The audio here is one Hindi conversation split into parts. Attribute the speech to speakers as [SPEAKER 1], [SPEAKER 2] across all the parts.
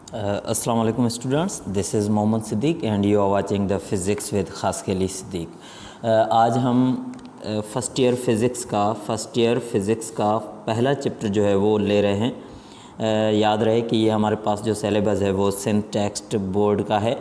[SPEAKER 1] Assalamu alaikum students, this is Mohammad Siddiq and you are watching the physics with खास खेली सिद्दीक। आज हम फर्स्ट ईयर फ़िज़िक्स का पहला चैप्टर जो है वो ले रहे हैं। याद रहे कि ये हमारे पास जो सिलेबस है वो सिंटैक्स बोर्ड का है,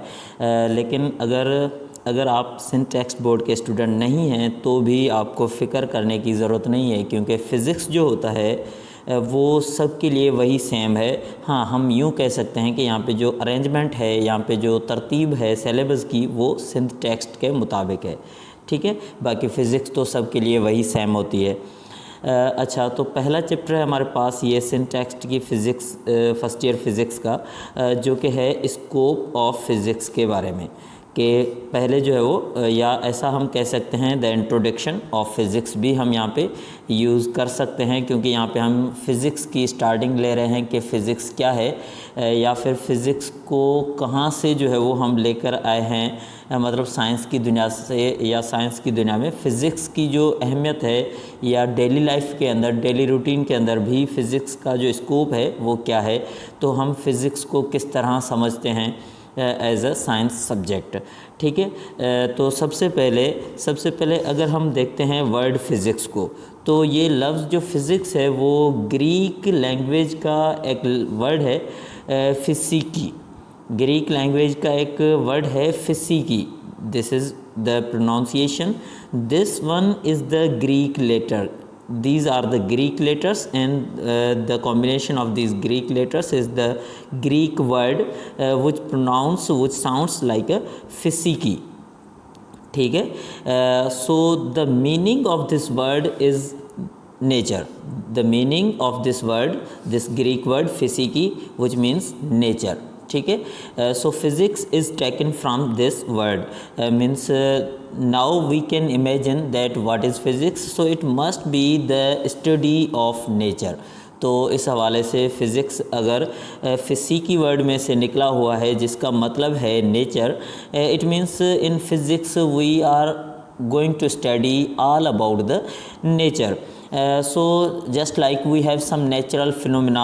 [SPEAKER 1] लेकिन अगर आप सिंटैक्स बोर्ड के स्टूडेंट नहीं हैं तो भी आपको फ़िक्र करने की ज़रूरत नहीं है, क्योंकि फ़िज़िक्स जो होता है वो सब के लिए वही सेम है। हाँ, हम यूँ कह सकते हैं कि यहाँ पे जो अरेंजमेंट है, यहाँ पे जो तरतीब है सिलेबस की, वो सिंटैक्स के मुताबिक है। ठीक है, बाकी फ़िज़िक्स तो सब के लिए वही सेम होती है। अच्छा, तो पहला चैप्टर है हमारे पास ये सिंटैक्स की फ़िज़िक्स फर्स्ट ईयर फ़िज़िक्स का, जो कि है स्कोप ऑफ फ़िज़िक्स के बारे में। कि पहले जो है वो, या ऐसा हम कह सकते हैं द इंट्रोडक्शन ऑफ फ़िज़िक्स भी हम यहाँ पे यूज़ कर सकते हैं, क्योंकि यहाँ पे हम फ़िज़िक्स की स्टार्टिंग ले रहे हैं कि फ़िज़िक्स क्या है, या फिर फ़िज़िक्स को कहाँ से जो है वो हम लेकर आए हैं, मतलब साइंस की दुनिया से, या साइंस की दुनिया में फ़िज़िक्स की जो अहमियत है, या डेली लाइफ के अंदर, डेली रूटीन के अंदर भी फ़िज़िक्स का जो स्कोप है वो क्या है, तो हम फ़िज़िक्स को किस तरह समझते हैं एज अ साइंस सब्जेक्ट। ठीक है, तो सबसे पहले अगर हम देखते हैं वर्ड फ़िज़िक्स को, तो ये लफ्ज़ जो फ़िज़िक्स है वो ग्रीक लैंग्वेज का एक वर्ड है, फिसिकी। ग्रीक लैंग्वेज का एक वर्ड है फिसिकी। This is the pronunciation, this one is the Greek letter, these are the Greek letters, and the combination of these Greek letters is the Greek word which sounds like a physiki. ठीक है, so the meaning of this word is nature. The meaning of this word, this Greek word physiki, which means nature. ठीक है, so physics is taken from this word, means now we can imagine that what is physics, so it must be the study of nature. तो इस हवाले से फ़िज़िक्स अगर फिज़िकी वर्ड में से निकला हुआ है जिसका मतलब है nature, it means in physics we are going to study all about the nature. So just like we have some natural phenomena,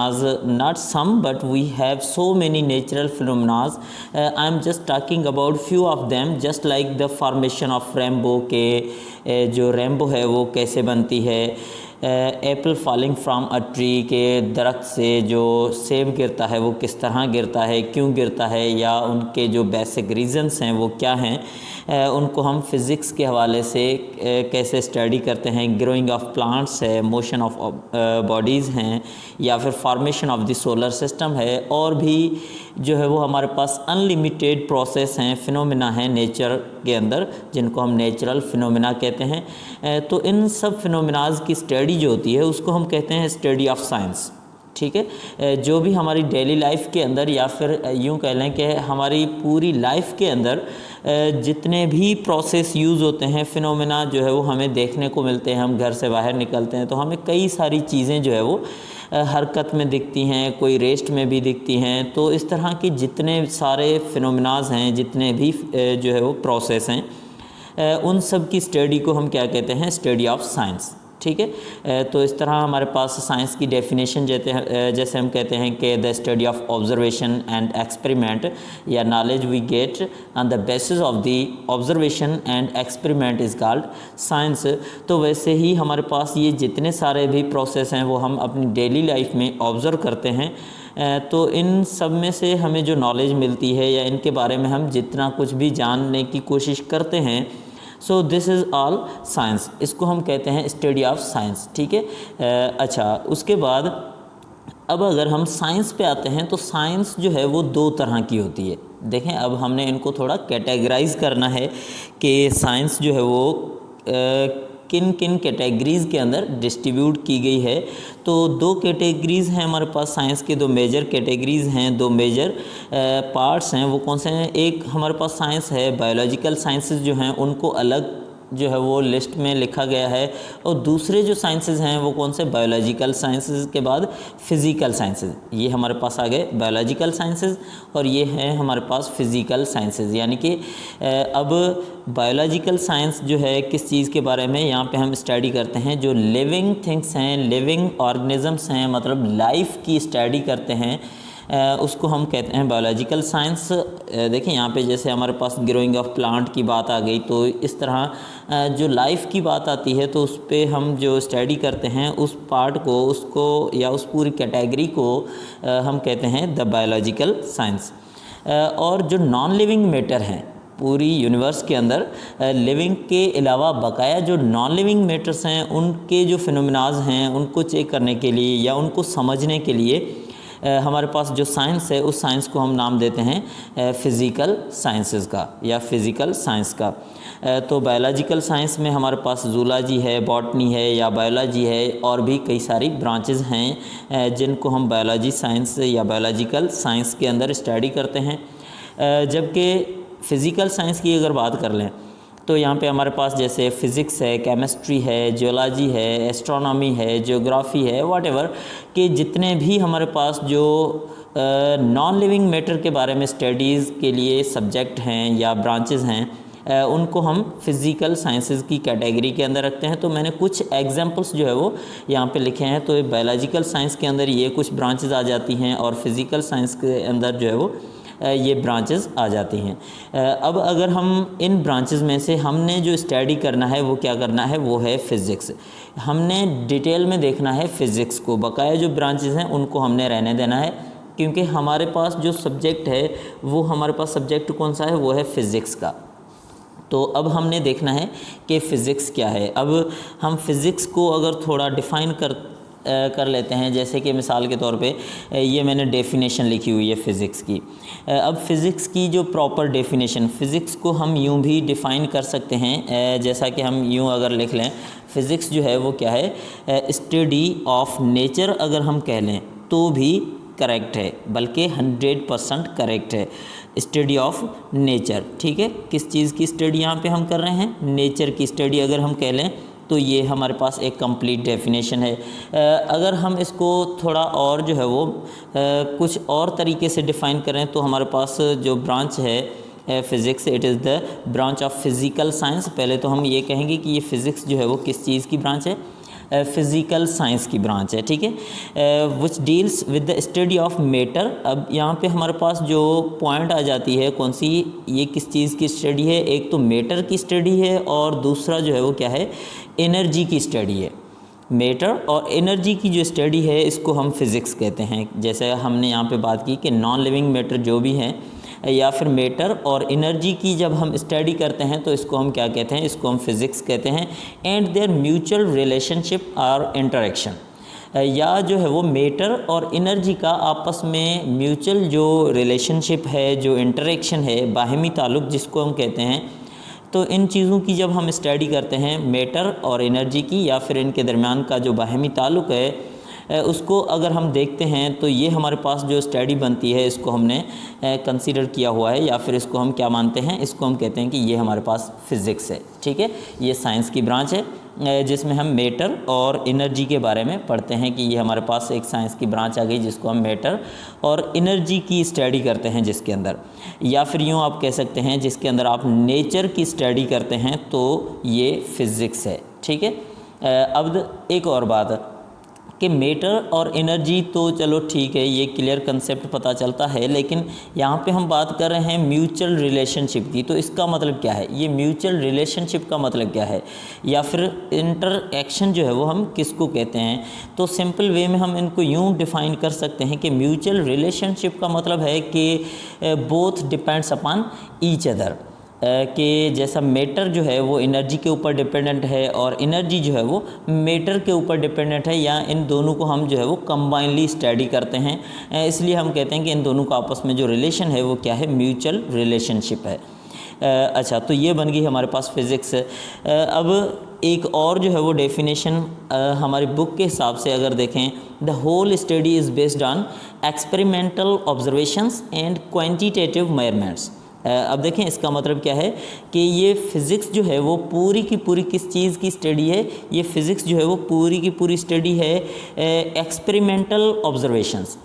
[SPEAKER 1] not some but we have so many natural phenomena. I am just talking about few of them, just like the formation of rainbow, के जो रेनबो है वो कैसे बनती है, Apple falling from a tree, के दरख्त से जो सेब गिरता है वो किस तरह गिरता है, क्यों गिरता है, या उनके जो बेसिक रीज़न्स हैं वो क्या हैं, उनको हम फिज़िक्स के हवाले से कैसे स्टडी करते हैं। ग्रोइंग ऑफ प्लांट्स है, मोशन ऑफ बॉडीज़ हैं, या फिर formation of the solar system है, और भी जो है वो हमारे पास अनलिमिटेड प्रोसेस हैं, फिनोमिना हैं नेचर के अंदर, जिनको हम नेचुरल फिनोमिना कहते हैं। तो इन सब फिनोमिनाज की स्टडी जो होती है उसको हम कहते हैं स्टडी ऑफ साइंस। ठीक है, जो भी हमारी डेली लाइफ के अंदर, या फिर यूँ कह लें कि हमारी पूरी लाइफ के अंदर जितने भी प्रोसेस यूज़ होते हैं, फिनोमेना जो है वो हमें देखने को मिलते हैं। हम घर से बाहर निकलते हैं तो हमें कई सारी चीज़ें जो है वो हरकत में दिखती हैं, कोई रेस्ट में भी दिखती हैं। तो इस तरह की जितने सारे फिनोमेनाज हैं, जितने भी जो है वो प्रोसेस हैं, उन सब की स्टडी को हम क्या कहते हैं, स्टडी ऑफ साइंस। ठीक है, तो इस तरह हमारे पास साइंस की डेफिनेशन जैसे हम कहते हैं कि the study of observation and experiment, या knowledge we get on the basis of the observation and experiment is called science. तो वैसे ही हमारे पास ये जितने सारे भी प्रोसेस हैं वो हम अपनी डेली लाइफ में ऑब्ज़र्व करते हैं, तो इन सब में से हमें जो नॉलेज मिलती है, या इनके बारे में हम जितना कुछ भी जानने की कोशिश करते हैं, so this is all science. इसको हम कहते हैं स्टडी ऑफ साइंस। ठीक है, अच्छा, उसके बाद अब अगर हम साइंस पे आते हैं तो साइंस जो है वो दो तरह की होती है। देखें, अब हमने इनको थोड़ा कैटेगराइज करना है कि साइंस जो है वो किन किन कैटेगरीज़ के अंदर डिस्ट्रीब्यूट की गई है। तो दो कैटेगरीज़ हैं हमारे पास साइंस के, दो मेजर कैटेगरीज़ हैं, दो मेजर पार्ट्स हैं। वो कौन से हैं? एक हमारे पास साइंस है, बायोलॉजिकल साइंसेस जो हैं उनको अलग जो है वो लिस्ट में लिखा गया है, और दूसरे जो साइंसेस हैं वो कौन से, बायोलॉजिकल साइंसेस के बाद फिज़िकल साइंसेस। ये हमारे पास आ गए बायोलॉजिकल साइंसेस, और ये हैं हमारे पास फिज़िकल साइंसेस। यानी कि अब बायोलॉजिकल साइंस जो है किस चीज़ के बारे में, यहाँ पे हम स्टडी करते हैं जो लिविंग थिंग्स हैं, लिविंग ऑर्गेनिज़म्स हैं, मतलब लाइफ की स्टडी करते हैं। उसको हम कहते हैं बायोलॉजिकल साइंस। देखिए यहाँ पे जैसे हमारे पास ग्रोइंग ऑफ प्लांट की बात आ गई, तो इस तरह जो लाइफ की बात आती है तो उस पे हम जो स्टडी करते हैं उस पार्ट को, उसको या उस पूरी कैटेगरी को हम कहते हैं द बायोलॉजिकल साइंस। और जो नॉन लिविंग मैटर हैं पूरी यूनिवर्स के अंदर, लिविंग के अलावा बकाया जो नॉन लिविंग मैटर्स हैं उनके जो फिनोमिनाज हैं उनको चेक करने के लिए या उनको समझने के लिए हमारे पास जो साइंस है उस साइंस को हम नाम देते हैं फिज़िकल साइंसेस का या फिज़िकल साइंस का। तो बायोलॉजिकल साइंस में हमारे पास जूलॉजी है, बॉटनी है या बायोलॉजी है, और भी कई सारी ब्रांचेस हैं जिनको हम बायोलॉजी साइंस या बायोलॉजिकल साइंस के अंदर स्टडी करते हैं। जबकि फ़िज़िकल साइंस की अगर बात कर लें तो यहाँ पे हमारे पास जैसे फ़िज़िक्स है, केमिस्ट्री है, जियोलॉजी है, एस्ट्रोनॉमी है, जियोग्राफी है, व्हाटएवर के जितने भी हमारे पास जो नॉन लिविंग मैटर के बारे में स्टडीज़ के लिए सब्जेक्ट हैं या ब्रांचेस हैं उनको हम फिज़िकल साइंसेस की कैटेगरी के अंदर रखते हैं। तो मैंने कुछ एग्जांपल्स जो है वो यहाँ पे लिखे हैं। तो बायोलॉजिकल साइंस के अंदर ये कुछ ब्रांचेस आ जाती हैं और फिज़िकल साइंस के अंदर जो है वो ये ब्रांचेस आ जाती हैं। अब अगर हम इन ब्रांचेस में से हमने जो स्टडी करना है वो क्या करना है, वो है फ़िज़िक्स। हमने डिटेल में देखना है फ़िज़िक्स को, बकाया जो ब्रांचेस हैं उनको हमने रहने देना है, क्योंकि हमारे पास जो सब्जेक्ट है वो हमारे पास सब्जेक्ट कौन सा है, वो है फ़िज़िक्स का। तो अब हमने देखना है कि फ़िज़िक्स क्या है। अब हम फ़िज़िक्स को अगर थोड़ा डिफ़ाइन कर लेते हैं, जैसे कि मिसाल के तौर पे ये मैंने डेफिनेशन लिखी हुई है फ़िज़िक्स की। अब फ़िज़िक्स की जो प्रॉपर डेफिनेशन, फ़िज़िक्स को हम यूं भी डिफ़ाइन कर सकते हैं, जैसा कि हम यूं अगर लिख लें, फ़िज़िक्स जो है वो क्या है, स्टडी ऑफ नेचर अगर हम कह लें तो भी करेक्ट है, बल्कि 100% करेक्ट है। स्टडी ऑफ नेचर, ठीक है, किस चीज़ की स्टडी यहाँ पे हम कर रहे हैं, नेचर की स्टडी अगर हम कह लें तो ये हमारे पास एक कंप्लीट डेफिनेशन है। अगर हम इसको थोड़ा और जो है वो कुछ और तरीके से डिफ़ाइन करें तो हमारे पास जो ब्रांच है physics, it is the branch of physical science. पहले तो हम ये कहेंगे कि ये फ़िज़िक्स जो है वो किस चीज़ की ब्रांच है, फिज़िकल साइंस की ब्रांच है, ठीक है, which deals with the study of matter. अब यहाँ पे हमारे पास जो पॉइंट आ जाती है कौन सी, ये किस चीज़ की स्टडी है, एक तो मैटर की स्टडी है और दूसरा जो है वो क्या है, एनर्जी की स्टडी है। मैटर और एनर्जी की जो स्टडी है इसको हम फिज़िक्स कहते हैं। जैसे हमने यहाँ पे बात की कि नॉन लिविंग मैटर जो भी हैं या फिर मैटर और एनर्जी की जब हम स्टडी करते हैं तो इसको हम क्या कहते हैं, इसको हम फिज़िक्स कहते हैं। एंड देयर म्यूचुअल रिलेशनशिप और इंटरेक्शन, या जो है वो मैटर और एनर्जी का आपस में म्यूचुअल जो रिलेशनशिप है, जो इंटरेक्शन है, बाहमी ताल्लुक़ जिसको हम कहते हैं। तो इन चीज़ों की जब हम स्टडी करते हैं, मैटर और एनर्जी की या फिर इनके दरमियान का जो बाहमी ताल्लुक़ है उसको अगर हम देखते हैं तो ये हमारे पास जो स्टडी बनती है इसको हमने कंसीडर किया हुआ है, या फिर इसको हम क्या मानते हैं, इसको हम कहते हैं कि ये हमारे पास फ़िज़िक्स है, ठीक है। ये साइंस की ब्रांच है जिसमें हम मैटर और एनर्जी के बारे में पढ़ते हैं कि ये हमारे पास एक साइंस की ब्रांच आ गई जिसको हम मैटर और एनर्जी की स्टडी करते हैं जिसके अंदर, या फिर यूँ आप कह सकते हैं जिसके अंदर आप नेचर की स्टडी करते हैं तो ये फ़िज़िक्स है, ठीक है। अब एक और बात कि मैटर और एनर्जी तो चलो ठीक है, ये क्लियर कंसेप्ट पता चलता है, लेकिन यहाँ पे हम बात कर रहे हैं म्यूचुअल रिलेशनशिप की। तो इसका मतलब क्या है, ये म्यूचुअल रिलेशनशिप का मतलब क्या है, या फिर इंटरएक्शन जो है वो हम किसको कहते हैं। तो सिंपल वे में हम इनको यूँ डिफ़ाइन कर सकते हैं कि म्यूचुअल रिलेशनशिप का मतलब है कि both depends upon each other, कि जैसा मैटर जो है वो एनर्जी के ऊपर डिपेंडेंट है और एनर्जी जो है वो मैटर के ऊपर डिपेंडेंट है, या इन दोनों को हम जो है वो कंबाइनली स्टडी करते हैं। इसलिए हम कहते हैं कि इन दोनों का आपस में जो रिलेशन है वो क्या है, म्यूचुअल रिलेशनशिप है। अच्छा, तो ये बन गई हमारे पास फ़िज़िक्स। अब एक और जो है वो डेफिनेशन हमारी बुक के हिसाब से अगर देखें, the whole study is based on experimental observations and quantitative measurements. अब देखें इसका मतलब क्या है कि ये फ़िज़िक्स जो है वो पूरी की पूरी किस चीज़ की स्टडी है, ये फ़िज़िक्स जो है वो पूरी की पूरी स्टडी है एक्सपेरिमेंटल ऑब्जर्वेशंस,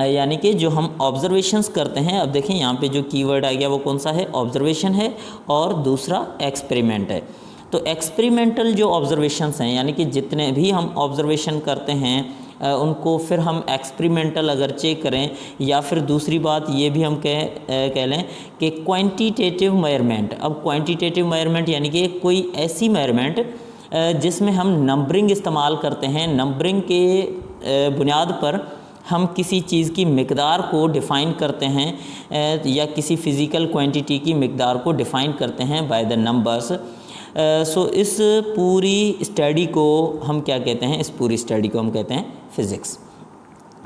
[SPEAKER 1] यानी कि जो हम ऑब्जर्वेशंस करते हैं। अब देखें यहाँ पे जो कीवर्ड आ गया वो कौन सा है, ऑब्जर्वेशन है, और दूसरा एक्सपेरिमेंट है। तो एक्सपेरिमेंटल जो ऑब्जर्वेशंस हैं, यानी कि जितने भी हम ऑब्जर्वेशन करते हैं उनको फिर हम एक्सपेरिमेंटल अगर चेक करें, या फिर दूसरी बात ये भी हम कह लें कि क्वांटिटेटिव मेजरमेंट। अब क्वांटिटेटिव मेजरमेंट यानी कि कोई ऐसी मेजरमेंट जिसमें हम नंबरिंग इस्तेमाल करते हैं, नंबरिंग के बुनियाद पर हम किसी चीज़ की मिकदार को डिफ़ाइन करते हैं या किसी फ़िज़िकल क्वांटिटी की मिकदार को डिफ़ाइन करते हैं बाय द नंबर्स। सो इस पूरी स्टडी को हम क्या कहते हैं, इस पूरी स्टडी को हम कहते हैं फ़िज़िक्स।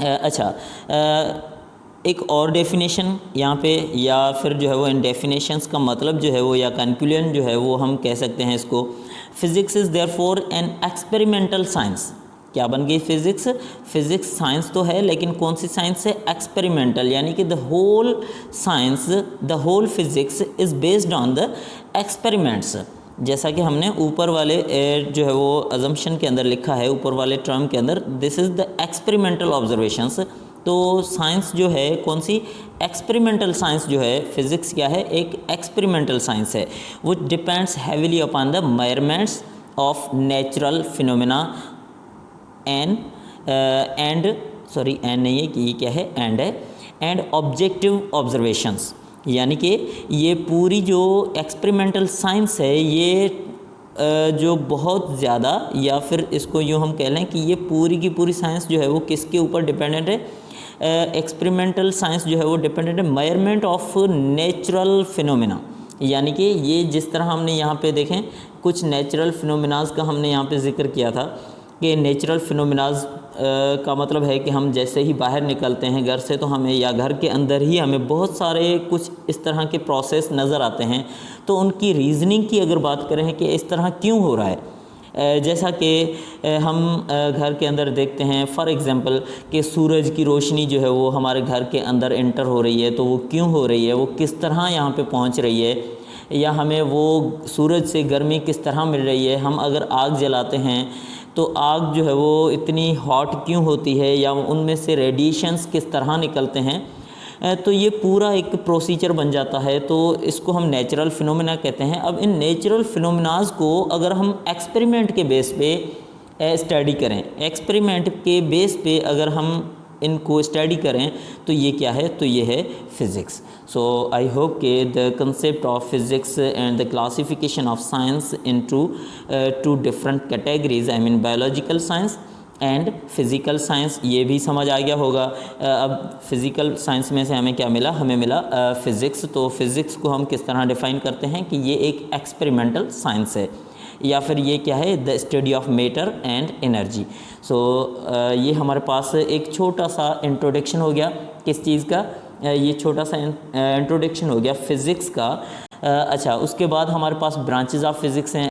[SPEAKER 1] अच्छा, एक और डेफिनेशन यहाँ पे, या फिर जो है वो इन डेफिनेशंस का मतलब जो है वो, या कंक्लूजन जो है वो हम कह सकते हैं इसको, physics is therefore an experimental science. क्या बन गई फिज़िक्स? फिज़िक्स साइंस तो है, लेकिन कौन सी साइंस है? एक्सपेरिमेंटल, यानी कि the whole science, the whole physics is based on the experiments. जैसा कि हमने ऊपर वाले जो है वो अजम्पशन के अंदर लिखा है, ऊपर वाले टर्म के अंदर, this is the experimental observations. तो साइंस जो है कौन सी? एक्सपेरिमेंटल साइंस जो है, फिज़िक्स क्या है? एक एक्सपेरिमेंटल साइंस है, वो depends heavily upon the measurements of natural phenomena and sorry and नहीं है कि ये क्या है, एंड है, एंड ऑब्जेक्टिव ऑब्जर्वेशंस। यानी कि ये पूरी जो एक्सपेरिमेंटल साइंस है, ये जो बहुत ज़्यादा, या फिर इसको यूँ हम कह लें कि ये पूरी की पूरी साइंस जो है वो किसके ऊपर डिपेंडेंट है? एक्सपेरिमेंटल साइंस जो है वो डिपेंडेंट है मेजरमेंट ऑफ नेचुरल फिनोमेना। यानी कि ये जिस तरह हमने यहाँ पे देखें कुछ नेचुरल फिनोमेनाज का हमने यहाँ पे जिक्र किया था कि नेचुरल फिनोमेनाज का मतलब है कि हम जैसे ही बाहर निकलते हैं घर से, तो हमें, या घर के अंदर ही हमें बहुत सारे कुछ इस तरह के प्रोसेस नज़र आते हैं। तो उनकी रीज़निंग की अगर बात करें कि इस तरह क्यों हो रहा है, जैसा कि हम घर के अंदर देखते हैं फॉर एग्ज़ाम्पल कि सूरज की रोशनी जो है वो हमारे घर के अंदर एंटर हो रही है, तो वो क्यों हो रही है, वो किस तरह यहाँ पे पहुँच रही है, या हमें वो सूरज से गर्मी किस तरह मिल रही है। हम अगर आग जलाते हैं तो आग जो है वो इतनी हॉट क्यों होती है, या उनमें से रेडिएशंस किस तरह निकलते हैं। तो ये पूरा एक प्रोसीजर बन जाता है, तो इसको हम नेचुरल फिनोमेना कहते हैं। अब इन नेचुरल फिनोमेनाज को अगर हम एक्सपेरिमेंट के बेस पे स्टडी करें, एक्सपेरिमेंट के बेस पे अगर हम इनको स्टडी करें, तो ये क्या है? तो ये है फिज़िक्स। सो आई होप के the concept of physics and the classification of science into two different categories, I mean biological science and physical science, ये भी समझ आ गया होगा। अब फिज़िकल साइंस में से हमें क्या मिला? हमें मिला फ़िज़िक्स। तो फिज़िक्स को हम किस तरह डिफ़ाइन करते हैं कि ये एक एक्सपेरिमेंटल साइंस है, या फिर ये क्या है? The study of matter and energy. So ये हमारे पास एक छोटा सा इंट्रोडक्शन हो गया, किस चीज़ का? ये छोटा सा इंट्रोडक्शन हो गया फ़िज़िक्स का। अच्छा, उसके बाद हमारे पास ब्रांचेस ऑफ फ़िज़िक्स हैं।